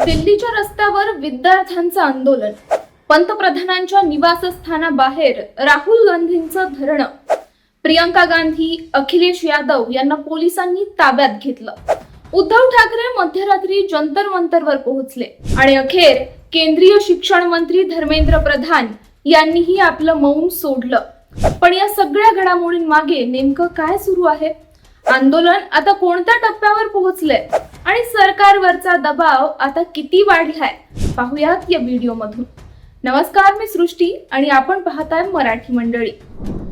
दिल्लीच्या रस्त्यावर विद्यार्थ्यांचं आंदोलन, पंतप्रधानांच्या निवासस्थानाबाहेर राहुल गांधींचं धरणं, प्रियंका गांधी, अखिलेश यादव यांना पोलिसांनी ताब्यात घेतलं. उद्धव ठाकरे मध्यरात्री जंतर मंतरवर पोहोचले आणि अखेर केंद्रीय शिक्षण मंत्री धर्मेंद्र प्रधान यांनीही आपलं मौन सोडलं. पण या सगळ्या घडामोडींमागे नेमकं काय सुरू आहे? आंदोलन आता कोणत्या टप्प्यावर पोहोचलंय आणि सरकारवरचा दबाव आता किती वाढलाय, पाहूयात या व्हिडिओ मधून. नमस्कार, मी सृष्टी आणि आपण पाहताय मराठी मंडळी.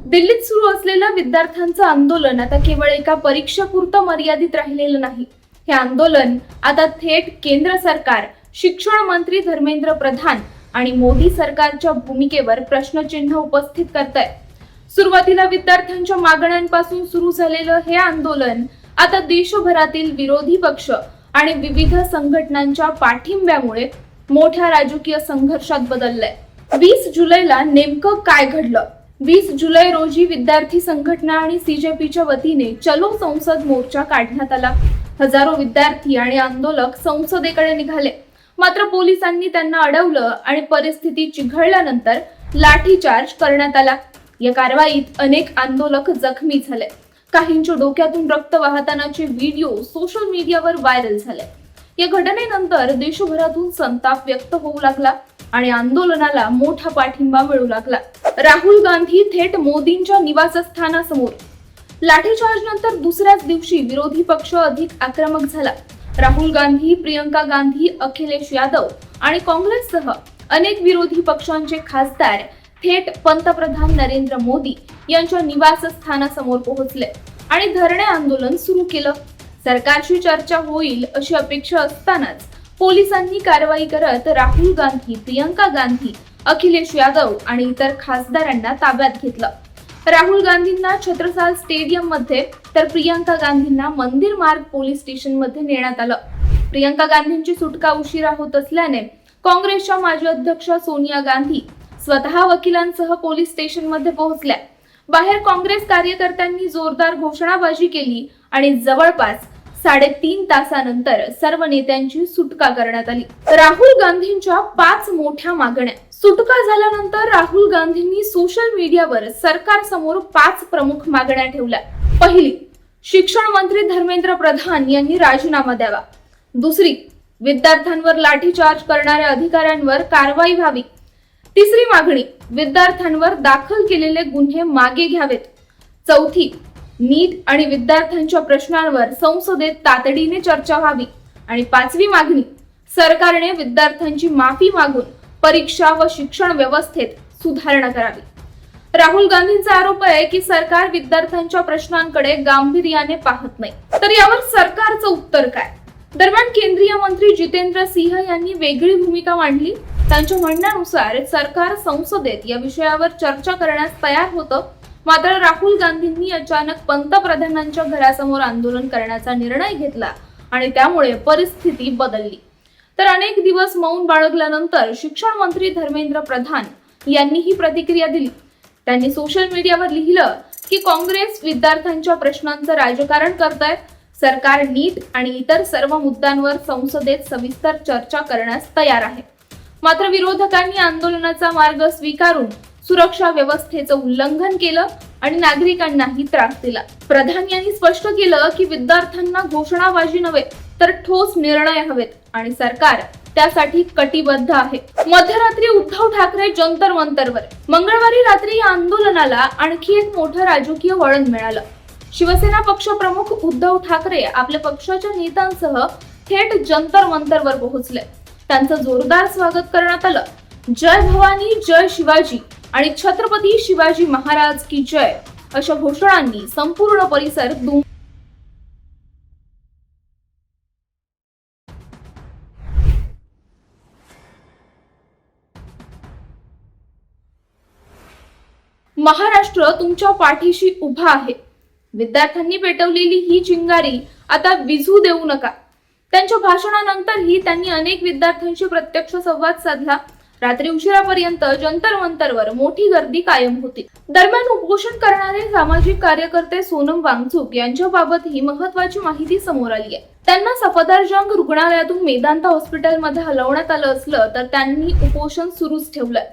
दिल्लीत सुरू असलेलं विद्यार्थ्यांचं आंदोलन आता केवळ एका परीक्षेपुरतं मर्यादित राहिलेलं नाही. हे आंदोलन आता थेट केंद्र सरकार, शिक्षण मंत्री धर्मेंद्र प्रधान आणि मोदी सरकारच्या भूमिकेवर प्रश्नचिन्ह उपस्थित करतंय. सुरुवातीला विद्यार्थ्यांच्या मागण्यांपासून सुरू झालेलं हे आंदोलन आता देशभरातील विरोधी पक्ष आणि विविध संघटनांच्या पाठिंब्यामुळे मोठ्या राजकीय संघर्षात बदललंय. 20 जुलैला नेमकं काय घडलं? 20 जुलै रोजी विद्यार्थी संघटना आणि सीजेपीच्या वतीने चलो संसद मोर्चा काढण्यात आला. हजारो विद्यार्थी आणि आंदोलक संसदेकडे निघाले, मात्र पोलिसांनी त्यांना अडवलं आणि परिस्थिती चिघळल्यानंतर लाठीचार्ज करण्यात आला. या कारवाईत अनेक आंदोलक जखमी झाले. काहींच्या डोक्यातून रक्त वाहतानाचे व्हिडिओ सोशल मीडियावर व्हायरल झाले. या घटनेनंतर देशभरातून संताप व्यक्त होऊ लागला आणि आंदोलनाला मोठा पाठिंबा मिळू लागला. राहुल गांधी थेट मोदींच्या निवासस्थानासमोर. लाठीचार्ज नंतर दुसऱ्याच दिवशी विरोधी पक्ष अधिक आक्रमक झाला. राहुल गांधी, प्रियंका गांधी, अखिलेश यादव आणि काँग्रेससह अनेक विरोधी पक्षांचे खासदार थेट पंतप्रधान नरेंद्र मोदी यांच्या निवासस्थानासमोर पोहोचले आणि धरणे आंदोलन सुरू केलं. सरकारशी चर्चा होईल अशी अपेक्षा असतानाच पोलिसांनी कारवाई करत राहुल गांधी, प्रियंका गांधी, अखिलेश यादव आणि इतर खासदारांना ताब्यात घेतलं. राहुल गांधींना छत्रसाल स्टेडियम मध्ये तर प्रियंका गांधींना मंदिर मार्ग पोलीस स्टेशन मध्ये नेण्यात आलं. प्रियंका गांधींची सुटका उशिरा होत असल्याने काँग्रेसच्या माजी अध्यक्ष सोनिया गांधी स्वतः वकिलांसह पोलीस स्टेशन मध्ये पोहोचल्या. बाहेर काँग्रेस कार्यकर्त्यांनी जोरदार घोषणाबाजी केली आणि जवळपास 3.5 तासानंतर सर्व नेत्यांची सुटका करण्यात आली. राहुल गांधींच्या 5 मोठ्या मागण्या. सुटका झाल्यानंतर राहुल गांधींनी सोशल मीडियावर सरकारसमोर 5 प्रमुख मागण्या ठेवल्या. पहिली, शिक्षण मंत्री धर्मेंद्र प्रधान यांनी राजीनामा द्यावा. दुसरी, विद्यार्थ्यांवर लाठीचार्ज करणाऱ्या अधिकाऱ्यांवर कारवाई व्हावी. तिसरी मागणी, विद्यार्थ्यांवर दाखल केलेले गुन्हे मागे घ्यावेत. चौथी, नीट आणि विद्यार्थ्यांच्या प्रश्नांवर संसदेत तातडीने चर्चा व्हावी. आणि 5वी मागणी, सरकारने विद्यार्थ्यांची माफी मागून परीक्षा व शिक्षण व्यवस्थेत सुधारणा करावी. राहुल गांधींचा आरोप आहे की सरकार विद्यार्थ्यांच्या प्रश्नांकडे गांभीर्याने पाहत नाही. तर यावर सरकारचं उत्तर काय? दरम्यान केंद्रीय मंत्री जितेंद्र सिंह यांनी वेगळी भूमिका मांडली. त्यांच्या म्हणण्यानुसार सरकार संसदेत या विषयावर चर्चा करण्यास तयार होतं, मात्र राहुल गांधींनी अचानक पंतप्रधानांच्या घरासमोर आंदोलन करण्याचा निर्णय घेतला आणि त्यामुळे परिस्थिती बदलली. तर अनेक दिवस मौन बाळगल्यानंतर शिक्षण मंत्री धर्मेंद्र प्रधान यांनी ही प्रतिक्रिया दिली. त्यांनी सोशल मीडियावर लिहिलं की काँग्रेस विद्यार्थ्यांच्या प्रश्नांचं राजकारण करतंय. सरकार नीट आणि इतर सर्व मुद्द्यांवर संसदेत सविस्तर चर्चा करण्यास तयार आहे. मात्र विरोधकांनी आंदोलनाचा मार्ग स्वीकारून सुरक्षा व्यवस्थेचं उल्लंघन केलं आणि नागरिकांनाही त्रास दिला. प्रधान यांनी स्पष्ट केलं की विद्यार्थ्यांना घोषणाबाजी नव्हे तर ठोस निर्णय हवेत आणि सरकार त्यासाठी कटिबद्ध आहे. मध्यरात्री उद्धव ठाकरे जंतर मंतरवर. मंगळवारी रात्री या आंदोलनाला आणखी एक मोठं राजकीय वळण मिळालं. शिवसेना पक्षप्रमुख उद्धव ठाकरे आपल्या पक्षाच्या नेत्यांसह थेट जंतर मंतरवर पोहोचले. त्यांचं जोरदार स्वागत करण्यात आलं. जय भवानी, जय शिवाजी आणि छत्रपती शिवाजी महाराज की जय अशा घोषणांनी संपूर्ण परिसर महाराष्ट्र तुमच्या पाठीशी उभा आहे. विद्यार्थ्यांनी पेटवलेली ही चिंगारी आता विझू देऊ नका. त्यांच्या भाषणानंतरही त्यांनी अनेक विद्यार्थ्यांशी प्रत्यक्ष संवाद साधला. रात्री उशिरापर्यंत जंतर मंतरवर मोठी गर्दी कायम होती. दरम्यान उपोषण करणारे सामाजिक कार्यकर्ते सोनम वांगचूक यांच्याबाबत ही महत्त्वाची माहिती समोर आली आहे. त्यांना सफदरजंग रुग्णालयातून मेदांता हॉस्पिटलमध्ये हलवण्यात आलं असलं तर त्यांनी उपोषण सुरूच ठेवलंय.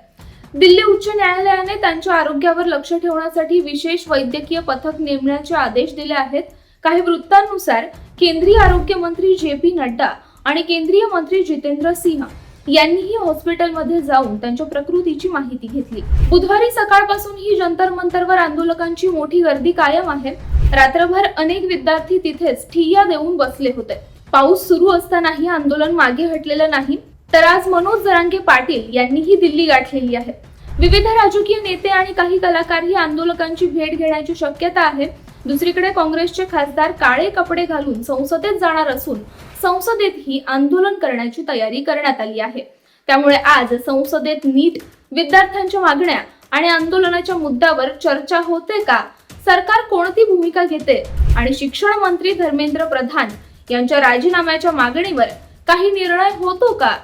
दिल्ली उच्च न्यायालयाने त्यांच्या आरोग्यावर लक्ष ठेवण्यासाठी विशेष वैद्यकीय पथक नेमण्याचे आदेश दिले आहेत. काही वृत्तांनुसार केंद्रीय आरोग्य मंत्री जे.पी. नड्डा आणि केंद्रीय मंत्री जितेंद्र सिंह यांनीही हॉस्पिटलमध्ये जाऊन त्यांच्या प्रकृतीची माहिती घेतली. बुधवारी सकाळपासून ही जंतर मंतरवर आंदोलकांची मोठी गर्दी कायम आहे. रात्रभर अनेक विद्यार्थी तिथेच ठिय्या देऊन बसले होते. पाऊस सुरू असतानाही आंदोलन मागे हटलेलं नाही. तर आज मनोज जरांगे पाटील यांनीही दिल्ली गाठलेली आहे. विविध राजकीय नेते आणि काही कलाकार ही आंदोलकांची भेट घेण्याची शक्यता आहे. दुसरीकडे काँग्रेसचे खासदार काळे कपडे घालून संसदेत जाणार असून संसदेतही आंदोलन करण्याची तयारी करण्यात आली आहे. त्यामुळे आज संसदेत नीट, विद्यार्थ्यांच्या मागण्या आणि आंदोलनाच्या मुद्द्यावर चर्चा होते का, सरकार कोणती भूमिका घेते आणि शिक्षण मंत्री धर्मेंद्र प्रधान यांच्या राजीनाम्याच्या मागणीवर काही निर्णय होतो का?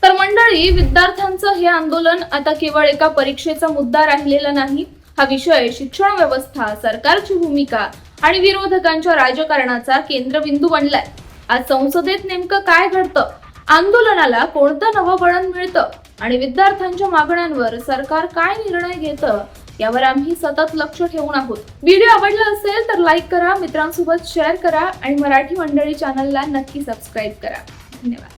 तर मंडळी, विद्यार्थ्यांचं हे आंदोलन आता केवळ एका परीक्षेचा मुद्दा राहिलेला नाही. हा विषय शिक्षण व्यवस्था, सरकारची भूमिका आणि विरोधकांच्या राजकारणाचा केंद्रबिंदू बनलाय. आज संसदेत नेमकं काय घडतं, आंदोलनाला कोणतं नवं वळण मिळतं आणि विद्यार्थ्यांच्या मागण्यांवर सरकार काय निर्णय घेतं यावर आम्ही सतत लक्ष ठेवून आहोत. व्हिडिओ आवडला असेल तर लाईक करा, मित्रांसोबत शेअर करा आणि मराठी मंडळी चॅनलला नक्की सबस्क्राईब करा. धन्यवाद.